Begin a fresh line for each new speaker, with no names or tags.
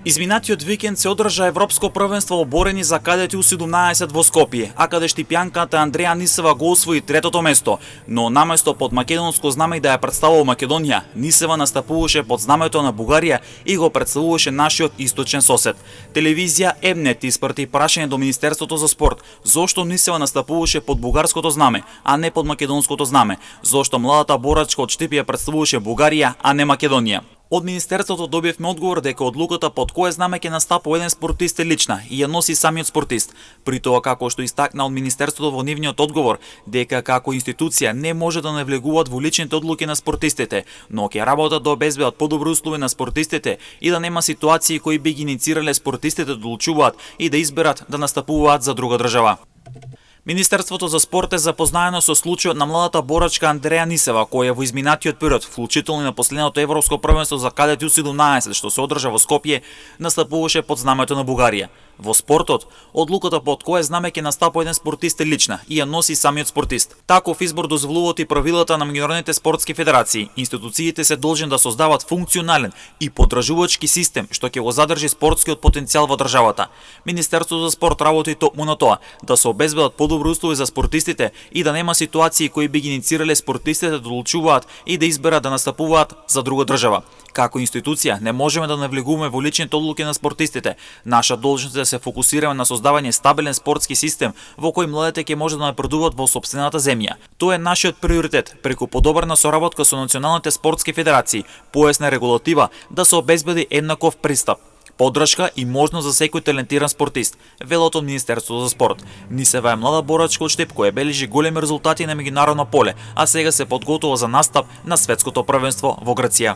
Изминатиот викенд се одржа Европско првенство во борени за кадети U17 во Скопје, а каде штипјанката Андреја Нисева го освои третото место, но наместо под македонско знаме да ја представува Македонија, Нисева настапуваше под знамето на Бугарија и го представуваше нашиот источен сосед. Телевизија Емнет испрати прашање до Министерството за спорт, зошто Нисева настапуваше под бугарското знаме, а не под македонското знаме, зошто младата борачка од Штипје представуваше Бугарија, а не Македонија. Од Министерството добивме одговор дека одлуката под кое знаме ќе настапува еден спортист е лична и ја носи самиот спортист. При тоа, како што истакна од Министерството во нивниот одговор, дека како институција не може да навлегуваат во личните одлуки на спортистите, но ќе работат да обезбедат подобри услови на спортистите и да нема ситуации кои би ги иницирале спортистите да одлучуваат и да изберат да настапуваат за друга држава. Министерството за спорт е запознаено со случајот на младата борачка Андреја Нисева, која во изминатиот период, вклучително и на последното Европско првенство за кадети U17, што се одржа во Скопје, настапуваше под знамето на Бугарија. Во спортот, одлуката под кое знаме ќе настапува еден спортист е лична и ја носи самиот спортист. Таков избор дозволуваат и правилата на меѓународните спортски федерации. Институциите се должни да создават функционален и поддржувачки систем што ќе го задржи спортскиот потенцијал во државата. Министерството за спорт работи токму на тоа, да се обезбедат подобри услови за спортистите и да нема ситуации кои би ги иницирале спортистите да одлучуваат и да изберат да настапуваат за друга држава. Како институција не можеме да навлегуваме во личните одлуки на спортистите. Наша должност е да се фокусираме на создавање стабилен спортски систем во кој младите ќе може да напредуваат во сопствената земја. Тоа е нашиот приоритет, преку подобрена соработка со националните спортски федерации, појасна регулатива да се обезбеди еднаков пристап, поддршка и можност за секој талентиран спортист, велат од Министерството за спорт. Нисева е млада борачка од Штип која бележи големи резултати на меѓународно поле, а сега се подготвува за настап на светското првенство во Грција.